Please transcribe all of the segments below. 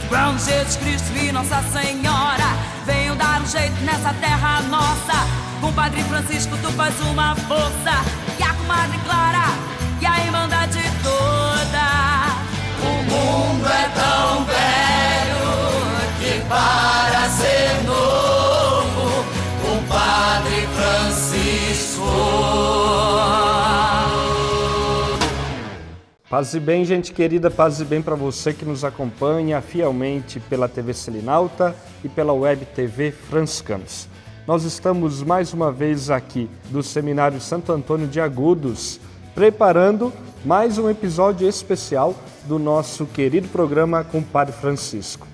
Brown, Jesus Cristo e Nossa Senhora venham dar um jeito nessa terra nossa. Com o Padre Francisco tu faz uma força, e a comadre Clara e a Irmandade toda. O mundo é tão velho que para ser novo, com o Padre Francisco. Paz e bem, gente querida, paz e bem para você que nos acompanha fielmente pela TV Selinalta e pela Web TV Franciscanos. Nós estamos mais uma vez aqui do Seminário Santo Antônio de Agudos, preparando mais um episódio especial do nosso querido programa com o Padre Francisco.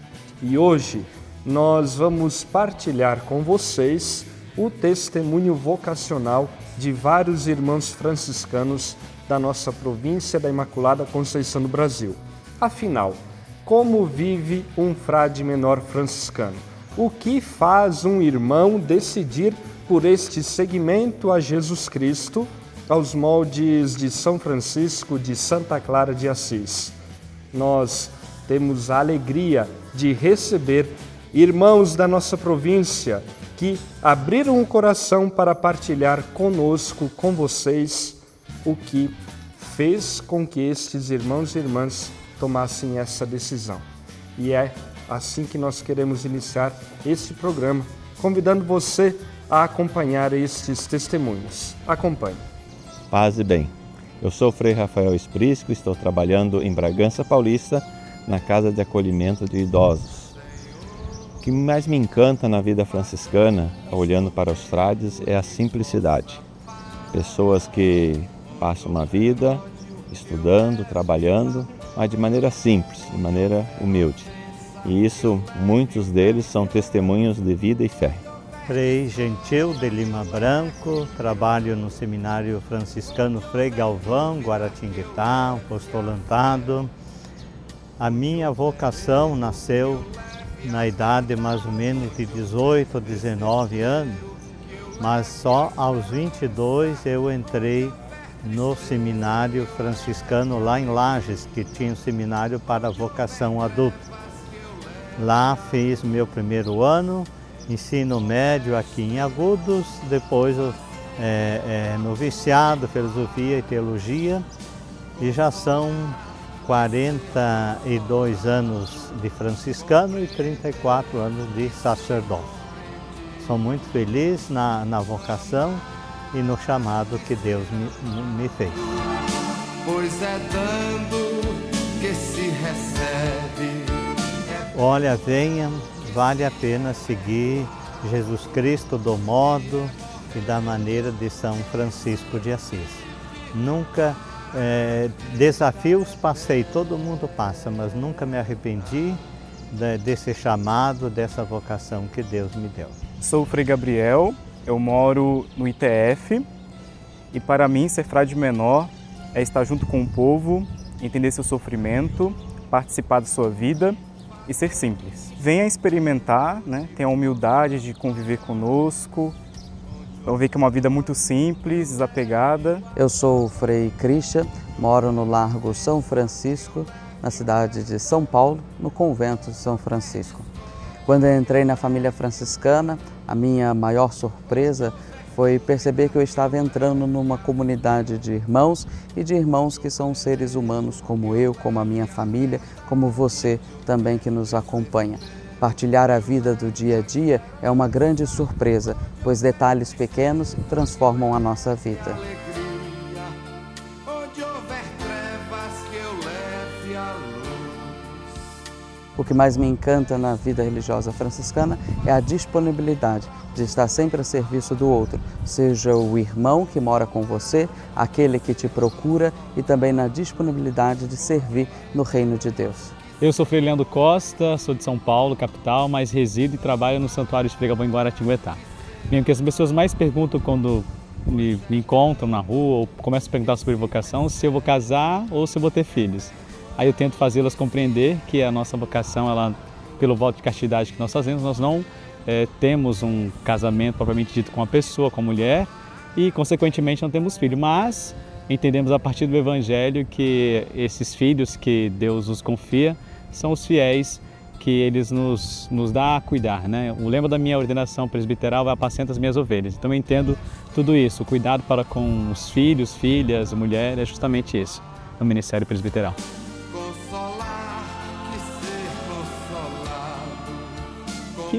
E hoje nós vamos partilhar com vocês o testemunho vocacional de vários irmãos franciscanos da nossa província da Imaculada Conceição do Brasil. Afinal, como vive um frade menor franciscano? O que faz um irmão decidir por este seguimento a Jesus Cristo, aos moldes de São Francisco de Santa Clara de Assis? Nós temos a alegria de receber irmãos da nossa província que abriram o coração para partilhar conosco, com vocês, o que fez com que estes irmãos e irmãs tomassem essa decisão. E é assim que nós queremos iniciar este programa, convidando você a acompanhar estes testemunhos. Acompanhe. Paz e bem. Eu sou o Frei Rafael Esprisco, estou trabalhando em Bragança Paulista, na Casa de Acolhimento de Idosos. O que mais me encanta na vida franciscana, olhando para os frades, é a simplicidade. Pessoas que passam uma vida estudando, trabalhando, mas de maneira simples, de maneira humilde. E isso, muitos deles são testemunhos de vida e fé. Frei Gentil de Lima Branco, trabalho no Seminário Franciscano Frei Galvão, Guaratinguetá, apostolantado. A minha vocação nasceu na idade mais ou menos de 18 ou 19 anos, mas só aos 22 eu entrei no seminário franciscano lá em Lages, que tinha um seminário para vocação adulta. Lá fiz meu primeiro ano, ensino médio aqui em Agudos, depois noviciado, filosofia e teologia, e já são 42 anos de franciscano e 34 anos de sacerdócio. Sou muito feliz na vocação e no chamado que Deus me fez. Pois é dando que se recebe. Olha, venha, vale a pena seguir Jesus Cristo do modo e da maneira de São Francisco de Assis. Nunca, desafios passei, todo mundo passa, mas nunca me arrependi desse chamado, dessa vocação que Deus me deu. Sou o Frei Gabriel, eu moro no ITF e para mim ser frade menor é estar junto com o povo, entender seu sofrimento, participar da sua vida e ser simples. Venha experimentar, né? Tenha a humildade de conviver conosco. Vão ver que é uma vida muito simples, desapegada. Eu sou o Frei Christian, moro no Largo São Francisco, na cidade de São Paulo, no convento de São Francisco. Quando eu entrei na família franciscana, a minha maior surpresa foi perceber que eu estava entrando numa comunidade de irmãos e de irmãos que são seres humanos como eu, como a minha família, como você também que nos acompanha. Partilhar a vida do dia a dia é uma grande surpresa, pois detalhes pequenos transformam a nossa vida. O que mais me encanta na vida religiosa franciscana é a disponibilidade de estar sempre a serviço do outro, seja o irmão que mora com você, aquele que te procura e também na disponibilidade de servir no reino de Deus. Eu sou Frei Leandro Costa, sou de São Paulo, capital, mas resido e trabalho no Santuário de Frei Galvão em Guaratinguetá. O que as pessoas mais perguntam quando me encontram na rua ou começam a perguntar sobre vocação, se eu vou casar ou se eu vou ter filhos. Aí eu tento fazê-las compreender que a nossa vocação, ela, pelo voto de castidade que nós fazemos, nós não temos um casamento propriamente dito com uma pessoa, com a mulher, e consequentemente não temos filho, mas entendemos a partir do Evangelho que esses filhos que Deus nos confia são os fiéis que eles nos dá a cuidar, né? O lema da minha ordenação presbiteral é apacenta as minhas ovelhas. Então eu entendo tudo isso, o cuidado para com os filhos, filhas, mulher, é justamente isso, no ministério presbiteral. Que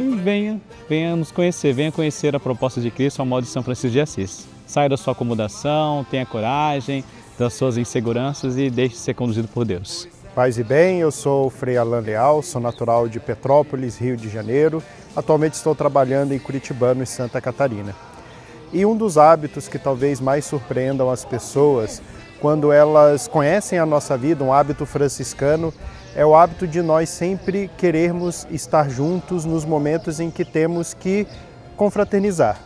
venha nos conhecer, venha conhecer a proposta de Cristo ao modo de São Francisco de Assis. Saia da sua acomodação, tenha coragem das suas inseguranças e deixe ser conduzido por Deus. Paz e bem, eu sou o Frei Alan Leal, sou natural de Petrópolis, Rio de Janeiro. Atualmente estou trabalhando em Curitibano e Santa Catarina. E um dos hábitos que talvez mais surpreendam as pessoas quando elas conhecem a nossa vida, um hábito franciscano, é o hábito de nós sempre querermos estar juntos nos momentos em que temos que confraternizar.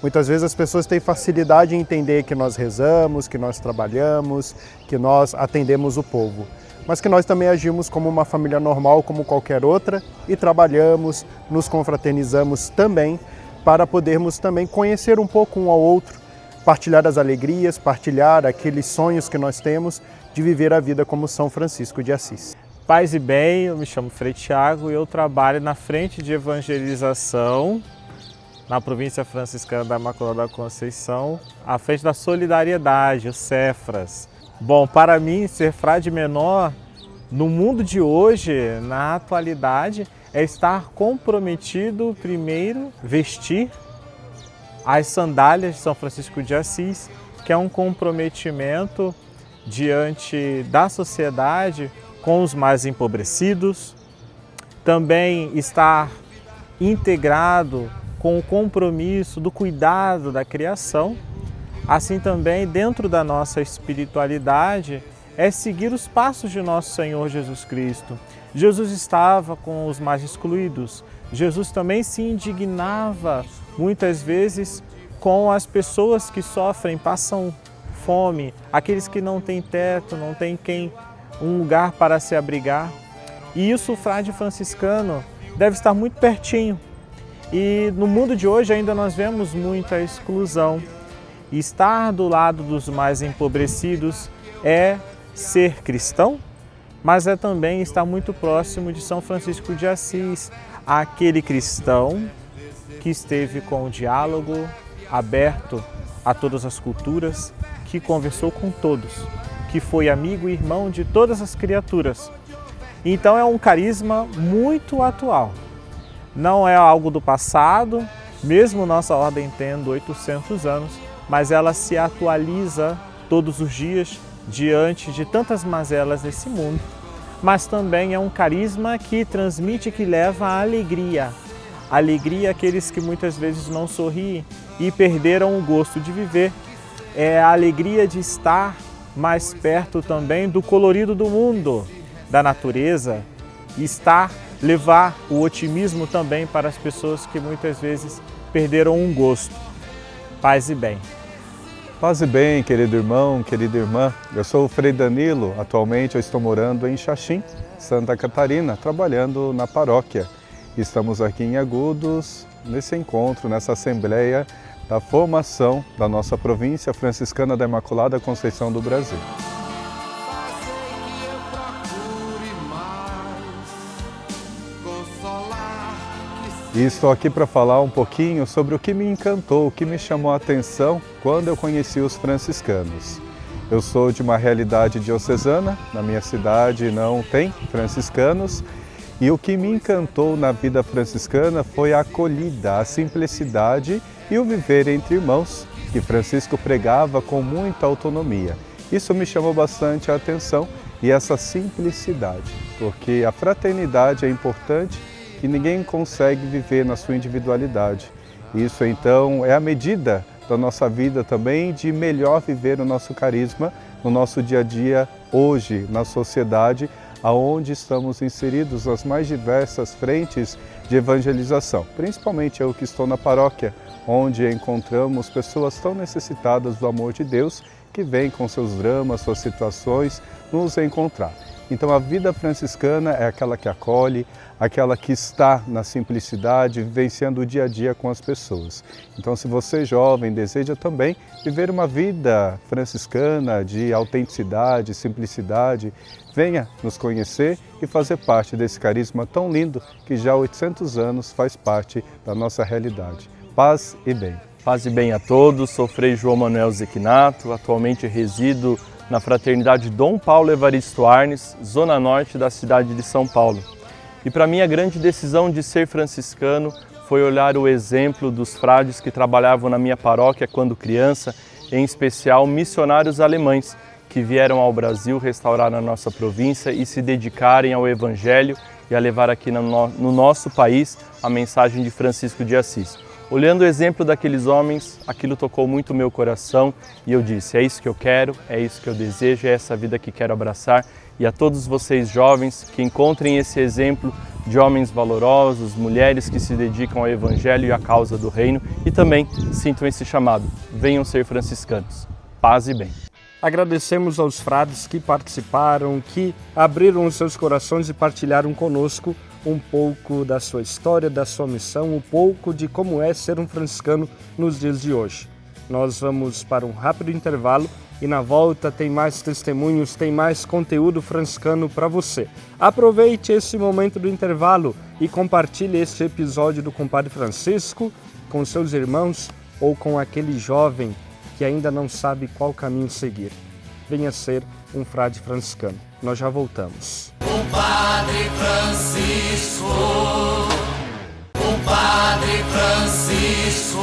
Muitas vezes as pessoas têm facilidade em entender que nós rezamos, que nós trabalhamos, que nós atendemos o povo, mas que nós também agimos como uma família normal, como qualquer outra, e trabalhamos, nos confraternizamos também, para podermos também conhecer um pouco um ao outro, partilhar as alegrias, partilhar aqueles sonhos que nós temos de viver a vida como São Francisco de Assis. Paz e bem, eu me chamo Frei Tiago e eu trabalho na frente de evangelização na província franciscana da Imaculada Conceição, à frente da Solidariedade, o Cefras. Bom, para mim, ser frade menor no mundo de hoje, na atualidade, é estar comprometido, primeiro, vestir as sandálias de São Francisco de Assis, que é um comprometimento diante da sociedade com os mais empobrecidos, também estar integrado com o compromisso do cuidado da criação, assim também dentro da nossa espiritualidade é seguir os passos de nosso Senhor Jesus Cristo. Jesus estava com os mais excluídos, Jesus também se indignava muitas vezes com as pessoas que sofrem, passam fome, aqueles que não têm teto, não têm um lugar para se abrigar. E isso o frade franciscano deve estar muito pertinho. E no mundo de hoje ainda nós vemos muita exclusão. E estar do lado dos mais empobrecidos é ser cristão, mas é também estar muito próximo de São Francisco de Assis, aquele cristão que esteve com o diálogo aberto a todas as culturas, que conversou com todos, que foi amigo e irmão de todas as criaturas. Então é um carisma muito atual. Não é algo do passado, mesmo nossa ordem tendo 800 anos, mas ela se atualiza todos os dias diante de tantas mazelas desse mundo. Mas também é um carisma que transmite, que leva a alegria. Alegria àqueles que muitas vezes não sorriem e perderam o gosto de viver. É a alegria de estar mais perto também do colorido do mundo, da natureza, e levar o otimismo também para as pessoas que muitas vezes perderam um gosto. Paz e bem. Paz e bem, querido irmão, querida irmã. Eu sou o Frei Danilo, atualmente eu estou morando em Xaxim, Santa Catarina, trabalhando na paróquia. Estamos aqui em Agudos, nesse encontro, nessa assembleia da formação da nossa província franciscana da Imaculada Conceição do Brasil. E estou aqui para falar um pouquinho sobre o que me encantou, o que me chamou a atenção quando eu conheci os franciscanos. Eu sou de uma realidade diocesana, na minha cidade não tem franciscanos, e o que me encantou na vida franciscana foi a acolhida, a simplicidade e o viver entre irmãos, que Francisco pregava com muita autonomia. Isso me chamou bastante a atenção e essa simplicidade, porque a fraternidade é importante e ninguém consegue viver na sua individualidade. Isso então é a medida da nossa vida também de melhor viver o nosso carisma no nosso dia a dia hoje, na sociedade, aonde estamos inseridos nas mais diversas frentes de evangelização. Principalmente eu que estou na paróquia, onde encontramos pessoas tão necessitadas do amor de Deus que vêm com seus dramas, suas situações, nos encontrar. Então a vida franciscana é aquela que acolhe, aquela que está na simplicidade, vivenciando o dia a dia com as pessoas. Então se você jovem deseja também viver uma vida franciscana de autenticidade, simplicidade, venha nos conhecer e fazer parte desse carisma tão lindo que já há 800 anos faz parte da nossa realidade. Paz e bem. Paz e bem a todos, sou Frei João Manuel Zequinato, atualmente resido na Fraternidade Dom Paulo Evaristo Arnes, zona norte da cidade de São Paulo. E para mim a grande decisão de ser franciscano foi olhar o exemplo dos frades que trabalhavam na minha paróquia quando criança, em especial missionários alemães, que vieram ao Brasil restaurar a nossa província e se dedicarem ao Evangelho e a levar aqui no nosso país a mensagem de Francisco de Assis. Olhando o exemplo daqueles homens, aquilo tocou muito o meu coração e eu disse, é isso que eu quero, é isso que eu desejo, é essa vida que quero abraçar. E a todos vocês jovens que encontrem esse exemplo de homens valorosos, mulheres que se dedicam ao Evangelho e à causa do Reino e também sintam esse chamado, venham ser franciscanos. Paz e bem. Agradecemos aos frades que participaram, que abriram os seus corações e partilharam conosco um pouco da sua história, da sua missão, um pouco de como é ser um franciscano nos dias de hoje. Nós vamos para um rápido intervalo e na volta tem mais testemunhos, tem mais conteúdo franciscano para você. Aproveite esse momento do intervalo e compartilhe este episódio do Compadre Francisco com seus irmãos ou com aquele jovem que ainda não sabe qual caminho seguir. Venha ser um frade franciscano. Nós já voltamos. Compadre Francisco, Compadre Francisco.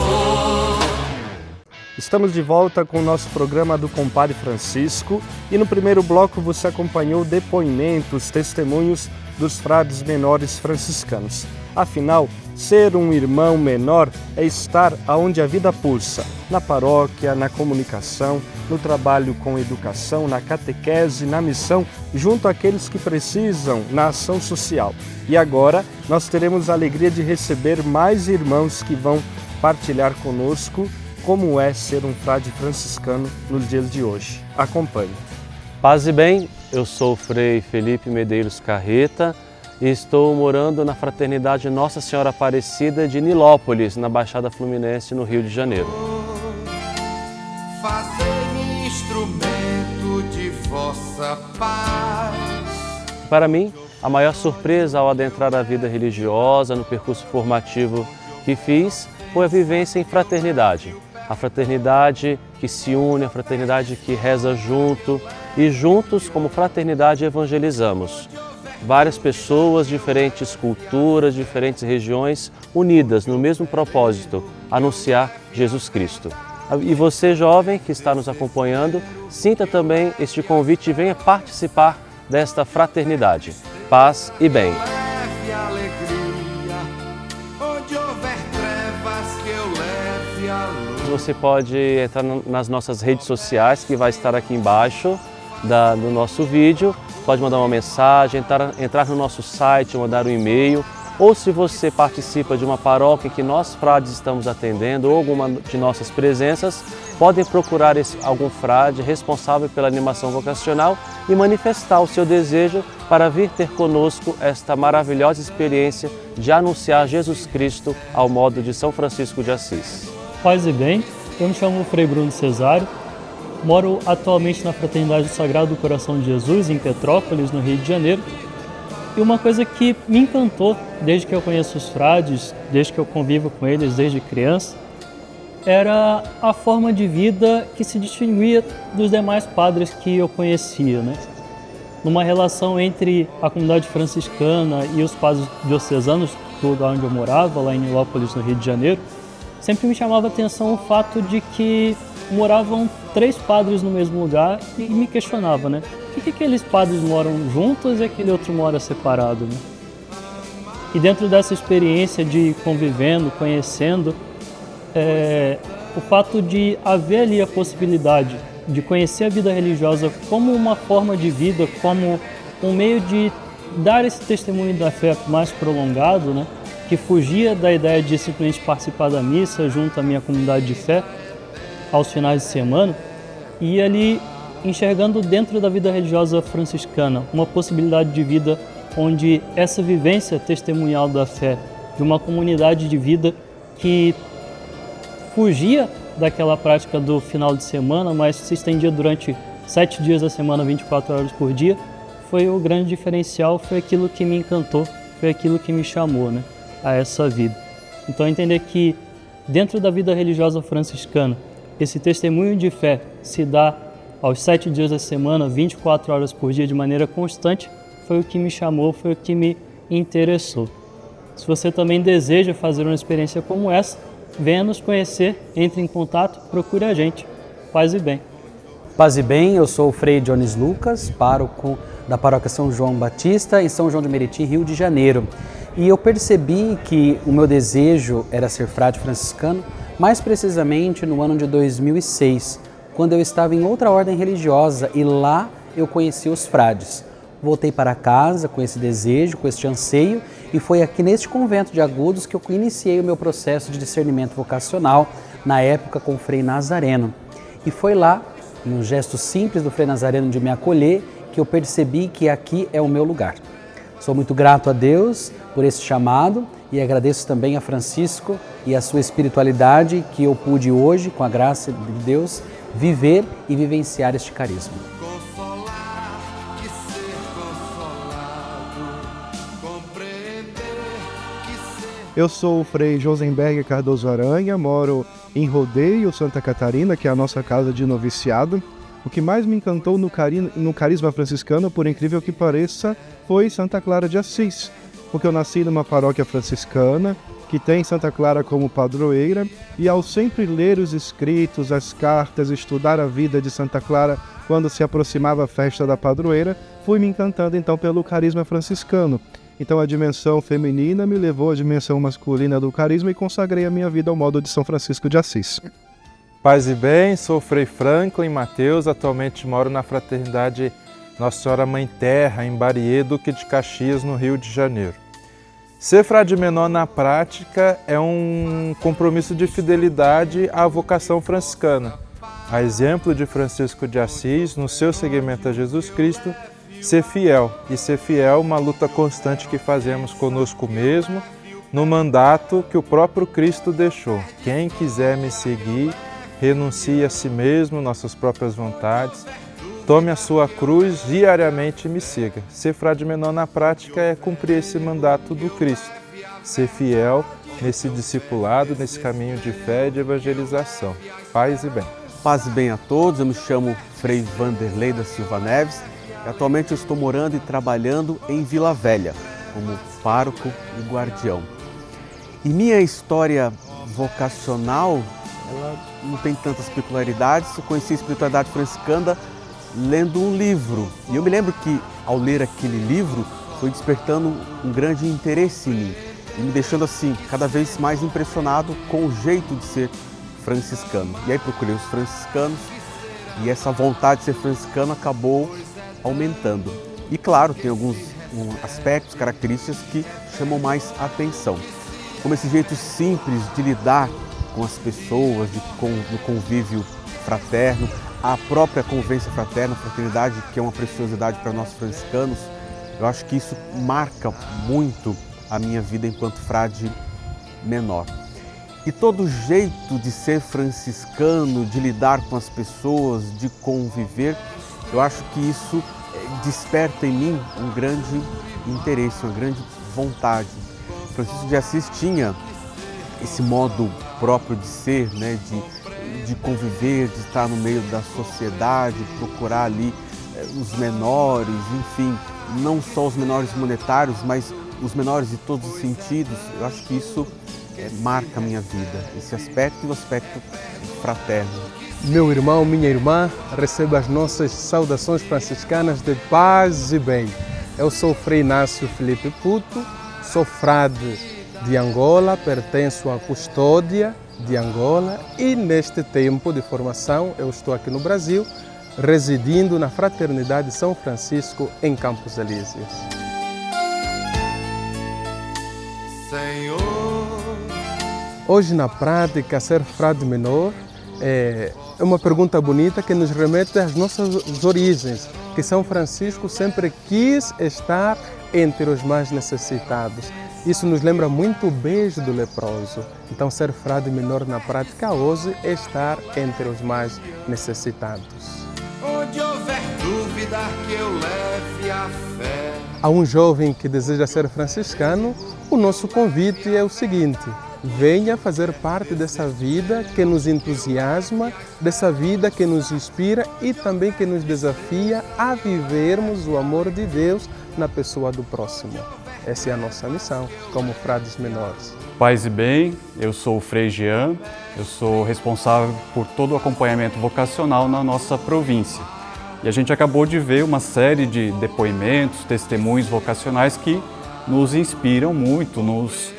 Estamos de volta com o nosso programa do Compadre Francisco e no primeiro bloco você acompanhou depoimentos, testemunhos dos frades menores franciscanos. Afinal, ser um irmão menor é estar onde a vida pulsa, na paróquia, na comunicação, no trabalho com educação, na catequese, na missão, junto àqueles que precisam, na ação social. E agora nós teremos a alegria de receber mais irmãos que vão partilhar conosco como é ser um frade franciscano nos dias de hoje. Acompanhe. Paz e bem, eu sou o Frei Felipe Medeiros Carreta e estou morando na Fraternidade Nossa Senhora Aparecida de Nilópolis, na Baixada Fluminense, no Rio de Janeiro. Fazei-me instrumento de vossa paz. Para mim, a maior surpresa ao adentrar a vida religiosa no percurso formativo que fiz foi a vivência em fraternidade. A fraternidade que se une, a fraternidade que reza junto e juntos, como fraternidade, evangelizamos. Várias pessoas, diferentes culturas, diferentes regiões, unidas no mesmo propósito, anunciar Jesus Cristo. E você, jovem, que está nos acompanhando, sinta também este convite e venha participar desta fraternidade. Paz e bem. Leve alegria, onde houver trevas, que eu leve a luz. Você pode entrar nas nossas redes sociais, que vai estar aqui embaixo do nosso vídeo. Pode mandar uma mensagem, entrar no nosso site, mandar um e-mail. Ou se você participa de uma paróquia que nós frades estamos atendendo ou alguma de nossas presenças, podem procurar algum frade responsável pela animação vocacional e manifestar o seu desejo para vir ter conosco esta maravilhosa experiência de anunciar Jesus Cristo ao modo de São Francisco de Assis. Paz e bem, eu me chamo Frei Bruno Cesário, moro atualmente na Fraternidade do Sagrado Coração de Jesus, em Petrópolis, no Rio de Janeiro. E uma coisa que me encantou desde que eu conheço os frades, desde que eu convivo com eles desde criança, era a forma de vida que se distinguia dos demais padres que eu conhecia, né? Numa relação entre a comunidade franciscana e os padres diocesanos do lugar onde eu morava, lá em Nilópolis, no Rio de Janeiro, sempre me chamava a atenção o fato de que moravam 3 padres no mesmo lugar e me questionava, né? Por que aqueles padres moram juntos e aquele outro mora separado, né? E dentro dessa experiência de convivendo, conhecendo, o fato de haver ali a possibilidade de conhecer a vida religiosa como uma forma de vida, como um meio de dar esse testemunho da fé mais prolongado, né? Que fugia da ideia de simplesmente participar da missa junto à minha comunidade de fé aos finais de semana, e ali enxergando dentro da vida religiosa franciscana uma possibilidade de vida onde essa vivência testemunhal da fé de uma comunidade de vida que fugia daquela prática do final de semana, mas se estendia durante 7 dias da semana, 24 horas por dia, foi o grande diferencial, foi aquilo que me encantou, foi aquilo que me chamou, né, a essa vida. Então entender que dentro da vida religiosa franciscana, esse testemunho de fé se dá aos 7 dias da semana, 24 horas por dia, de maneira constante, foi o que me chamou, foi o que me interessou. Se você também deseja fazer uma experiência como essa, venha nos conhecer, entre em contato, procure a gente. Paz e bem. Paz e bem, eu sou o Frei Jones Lucas, pároco da Paróquia São João Batista, em São João de Meriti, Rio de Janeiro. E eu percebi que o meu desejo era ser frade franciscano, mais precisamente no ano de 2006, quando eu estava em outra ordem religiosa e lá eu conheci os frades. Voltei para casa com esse desejo, com este anseio, e foi aqui neste convento de Agudos que eu iniciei o meu processo de discernimento vocacional, na época com o Frei Nazareno. E foi lá, num gesto simples do Frei Nazareno de me acolher, que eu percebi que aqui é o meu lugar. Sou muito grato a Deus por esse chamado e agradeço também a Francisco e a sua espiritualidade que eu pude hoje, com a graça de Deus, viver e vivenciar este carisma. Eu sou o Frei Josenberg Cardoso Aranha, moro em Rodeio, Santa Catarina, que é a nossa casa de noviciado. O que mais me encantou no carisma franciscano, por incrível que pareça, foi Santa Clara de Assis, porque eu nasci numa paróquia franciscana, que tem Santa Clara como padroeira, e ao sempre ler os escritos, as cartas, estudar a vida de Santa Clara quando se aproximava a festa da padroeira, fui me encantando então pelo carisma franciscano. Então a dimensão feminina me levou à dimensão masculina do carisma e consagrei a minha vida ao modo de São Francisco de Assis. Paz e bem, sou Frei Franklin Mateus, atualmente moro na Fraternidade Nossa Senhora Mãe Terra, em Bariê, Duque de Caxias, no Rio de Janeiro. Ser frade menor na prática é um compromisso de fidelidade à vocação franciscana. A exemplo de Francisco de Assis, no seu seguimento a Jesus Cristo, ser fiel, e ser fiel uma luta constante que fazemos conosco mesmo, no mandato que o próprio Cristo deixou. Quem quiser me seguir, renuncie a si mesmo, nossas próprias vontades, tome a sua cruz diariamente e me siga. Ser frade menor na prática é cumprir esse mandato do Cristo, ser fiel nesse discipulado, nesse caminho de fé e de evangelização. Paz e bem. Paz e bem a todos, eu me chamo Frei Vanderlei da Silva Neves e atualmente eu estou morando e trabalhando em Vila Velha, como pároco e guardião. E minha história vocacional, ela não tem tantas peculiaridades. Eu conheci a espiritualidade franciscana lendo um livro. E eu me lembro que, ao ler aquele livro, foi despertando um grande interesse em mim e me deixando, assim, cada vez mais impressionado com o jeito de ser franciscano. E aí procurei os franciscanos e essa vontade de ser franciscano acabou aumentando. E, claro, tem alguns aspectos, características que chamam mais atenção. Como esse jeito simples de lidar com as pessoas, no convívio fraterno, a própria convivência fraterna, a fraternidade, que é uma preciosidade para nós franciscanos. Eu acho que isso marca muito a minha vida enquanto frade menor. E todo jeito de ser franciscano, de lidar com as pessoas, de conviver, eu acho que isso desperta em mim um grande interesse, uma grande vontade. Francisco de Assis tinha esse modo próprio de ser, né, de conviver, de estar no meio da sociedade, procurar ali os menores, enfim, não só os menores monetários, mas os menores de todos os sentidos. Eu acho que isso marca a minha vida, esse aspecto e o aspecto fraterno. Meu irmão, minha irmã, receba as nossas saudações franciscanas de paz e bem. Eu sou Frei Inácio Felipe Puto, sou frade de Angola, pertenço à custódia de Angola e neste tempo de formação eu estou aqui no Brasil, residindo na Fraternidade São Francisco em Campos Elíseos. Hoje na prática ser frade menor é uma pergunta bonita que nos remete às nossas origens, que São Francisco sempre quis estar entre os mais necessitados. Isso nos lembra muito o beijo do leproso. Então, ser frade menor na prática hoje é estar entre os mais necessitados. Onde houver dúvida que eu leve a fé. A um jovem que deseja ser franciscano, o nosso convite é o seguinte: venha fazer parte dessa vida que nos entusiasma, dessa vida que nos inspira e também que nos desafia a vivermos o amor de Deus na pessoa do próximo. Essa é a nossa missão como frades menores. Paz e bem, eu sou o Frei Jean, eu sou responsável por todo o acompanhamento vocacional na nossa província. E a gente acabou de ver uma série de depoimentos, testemunhos vocacionais que nos inspiram muito, nos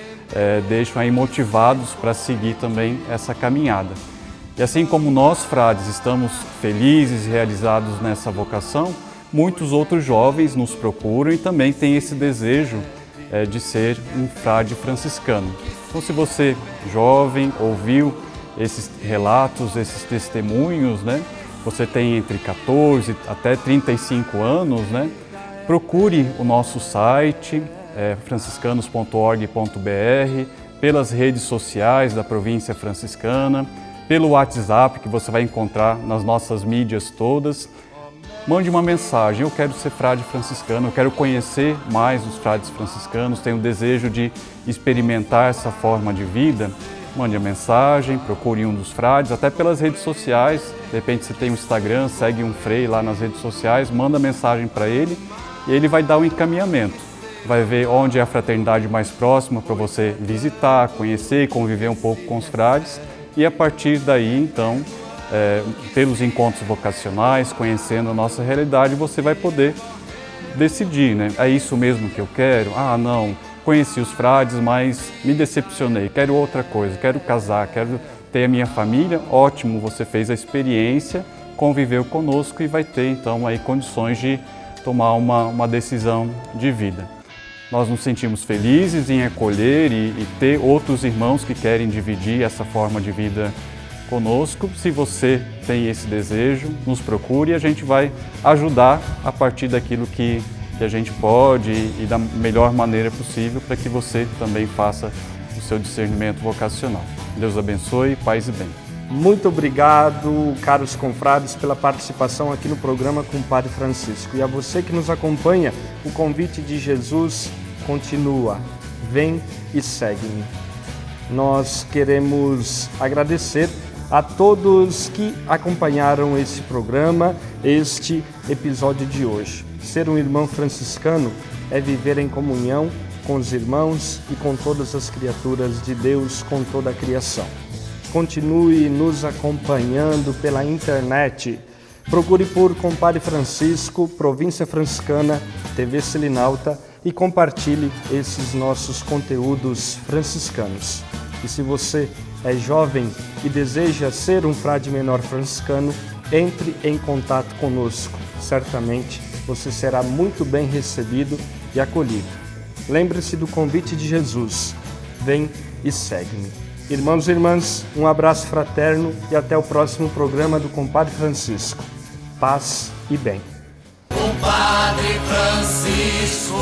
deixam aí motivados para seguir também essa caminhada. E assim como nós, frades, estamos felizes e realizados nessa vocação, muitos outros jovens nos procuram e também têm esse desejo de ser um frade franciscano. Então, se você, jovem, ouviu esses relatos, esses testemunhos, né? Você tem entre 14 até 35 anos, né? Procure o nosso site, franciscanos.org.br, pelas redes sociais da província franciscana, pelo WhatsApp que você vai encontrar nas nossas mídias todas. Mande uma mensagem: eu quero ser frade franciscano, eu quero conhecer mais os frades franciscanos, tenho o desejo de experimentar essa forma de vida. Mande a mensagem, procure um dos frades, até pelas redes sociais. De repente você tem um Instagram, segue um frei lá nas redes sociais, manda mensagem para ele e ele vai dar um encaminhamento. Vai ver onde é a fraternidade mais próxima para você visitar, conhecer, conviver um pouco com os frades. E a partir daí, então, pelos encontros vocacionais, conhecendo a nossa realidade, você vai poder decidir, né? É isso mesmo que eu quero? Ah, não, conheci os frades, mas me decepcionei, quero outra coisa, quero casar, quero ter a minha família. Ótimo, você fez a experiência, conviveu conosco e vai ter então aí condições de tomar uma decisão de vida. Nós nos sentimos felizes em acolher e ter outros irmãos que querem dividir essa forma de vida conosco. Se você tem esse desejo, nos procure e a gente vai ajudar a partir daquilo que a gente pode e da melhor maneira possível para que você também faça o seu discernimento vocacional. Deus abençoe, paz e bem. Muito obrigado, caros confrades, pela participação aqui no programa com o Padre Francisco. E a você que nos acompanha, o convite de Jesus continua: vem e segue-me. Nós queremos agradecer a todos que acompanharam esse programa, este episódio de hoje. Ser um irmão franciscano é viver em comunhão com os irmãos e com todas as criaturas de Deus, com toda a criação. Continue nos acompanhando pela internet. Procure por Compadre Francisco, Província Franciscana, TV Selinalta e compartilhe esses nossos conteúdos franciscanos. E se você é jovem e deseja ser um frade menor franciscano, entre em contato conosco. Certamente você será muito bem recebido e acolhido. Lembre-se do convite de Jesus: vem e segue-me. Irmãos e irmãs, um abraço fraterno e até o próximo programa do Compadre Francisco. Paz e bem. Compadre Francisco.